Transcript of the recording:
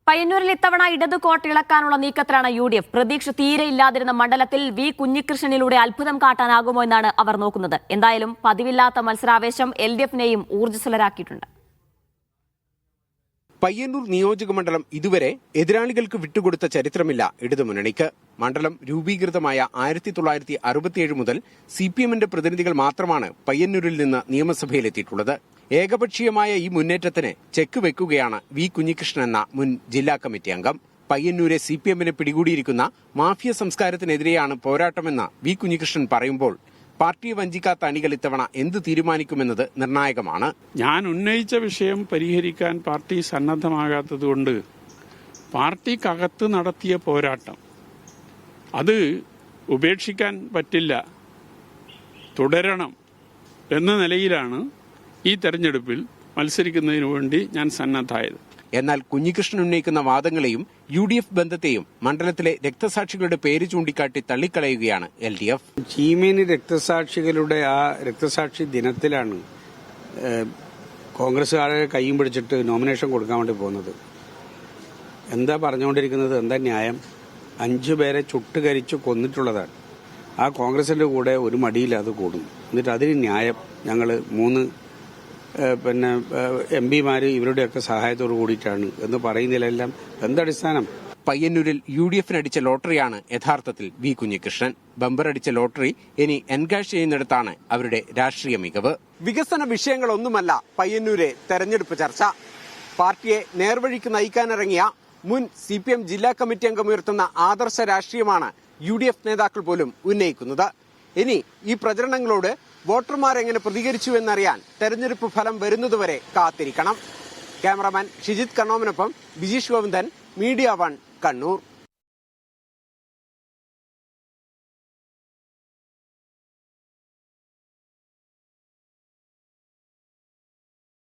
പയ്യന്നൂരിൽ ഇത്തവണ ഇടതു കോട്ടയിളക്കാനുള്ള നീക്കത്തിലാണ് UDF. പ്രതീക്ഷ തീരെയില്ലാതിരുന്ന മണ്ഡലത്തിൽ വി കുഞ്ഞികൃഷ്ണനിലൂടെ അത്ഭുതം കാട്ടാനാകുമോ എന്നാണ് അവർ നോക്കുന്നത്. എന്തായാലും പതിവില്ലാത്ത മത്സരാവേശം LDFനെയും ഊർജ്ജസ്വലരാക്കിയിട്ടുണ്ട്. പയ്യന്നൂർ നിയോജക മണ്ഡലം ഇതുവരെ എതിരാളികൾക്ക് വിട്ടുകൊടുത്ത ചരിത്രമില്ല ഇടതുമുന്നണിക്ക്. മണ്ഡലം രൂപീകൃതമായ 1967 മുതൽ CPMന്റെ പ്രതിനിധികൾ മാത്രമാണ് പയ്യന്നൂരിൽ നിന്ന് നിയമസഭയിലെത്തിയിട്ടുള്ളത്. ഏകപക്ഷീയമായ ഈ മുന്നേറ്റത്തിന് ചെക്ക് വെക്കുകയാണ് വി കുഞ്ഞികൃഷ്ണൻ എന്ന മുൻ ജില്ലാ കമ്മിറ്റി അംഗം. പയ്യന്നൂരെ CPMനെ പിടികൂടിയിരിക്കുന്ന മാഫിയ സംസ്കാരത്തിനെതിരെയാണ് പോരാട്ടമെന്ന് വി കുഞ്ഞികൃഷ്ണൻ പറയുമ്പോൾ പാർട്ടിയെ വഞ്ചിക്കാത്ത അണികൾ ഇത്തവണ എന്ത് തീരുമാനിക്കുമെന്നത് നിർണായകമാണ്. ഞാൻ ഉന്നയിച്ച വിഷയം പരിഹരിക്കാൻ പാർട്ടി സന്നദ്ധമാകാത്തതുകൊണ്ട് പാർട്ടിക്കകത്ത് നടത്തിയ പോരാട്ടം അത് ഉപേക്ഷിക്കാൻ പറ്റില്ല, തുടരണം എന്ന നിലയിലാണ് ഈ തെരഞ്ഞെടുപ്പിൽ മത്സരിക്കുന്നതിനു വേണ്ടി ഞാൻ സന്നദ്ധമായത്. എന്നാൽ കുഞ്ഞികൃഷ്ണൻ ഉന്നയിക്കുന്ന വാദങ്ങളെയും UDF ബന്ധത്തെയും മണ്ഡലത്തിലെ രക്തസാക്ഷികളുടെ പേര് ചൂണ്ടിക്കാട്ടി തള്ളിക്കളയുകയാണ് LDF. ചീമേനി രക്തസാക്ഷികളുടെ ആ രക്തസാക്ഷി ദിനത്തിലാണ് കോൺഗ്രസുകാരെ കൈയും പിടിച്ചിട്ട് നോമിനേഷൻ കൊടുക്കാൻ വേണ്ടി പോകുന്നത്. എന്താ പറഞ്ഞുകൊണ്ടിരിക്കുന്നത്? എന്താ ന്യായം? 5 പേരെ ചുട്ടുകരിച്ച് കൊന്നിട്ടുള്ളതാണ്. ആ കോൺഗ്രസിന്റെ കൂടെ ഒരു മടിയില്ലാതെ കൂടും. എന്നിട്ട് അതിന് ന്യായം ഞങ്ങൾ 3 MPമാര് ഇവരുടെയൊക്കെ സഹായത്തോട് കൂടിയിട്ടാണ് എന്ന് പറയുന്നതിലെല്ലാം എന്തടിസ്ഥാനം? പയ്യന്നൂരിൽ UDFനടിച്ച ലോട്ടറിയാണ് യഥാർത്ഥത്തിൽ വി കുഞ്ഞികൃഷ്ണൻ. ബമ്പറടിച്ച ലോട്ടറി ഇനി എൻകാഷ് ചെയ്യുന്നിടത്താണ് അവരുടെ രാഷ്ട്രീയ മികവ്. വികസന വിഷയങ്ങളൊന്നുമല്ല പയ്യന്നൂരെ തെരഞ്ഞെടുപ്പ് ചർച്ച. പാർട്ടിയെ നേർവഴിക്ക് നയിക്കാനിറങ്ങിയ മുൻ CPM ജില്ലാ കമ്മിറ്റി അംഗം ഉയർത്തുന്ന ആദർശ രാഷ്ട്രീയമാണ് UDF നേതാക്കൾ പോലും ഉന്നയിക്കുന്നത്. ഇനി ഈ പ്രചരണങ്ങളോട് വോട്ടർമാരെങ്ങനെ പ്രതികരിച്ചു എന്നറിയാൻ തെരഞ്ഞെടുപ്പ് ഫലം വരുന്നതുവരെ കാത്തിരിക്കണം. ക്യാമറാമാൻ ഷിജിത് കണ്ണോമിനൊപ്പം ബിജീഷ് ഗോവിന്ദൻ, മീഡിയ 1, കണ്ണൂർ.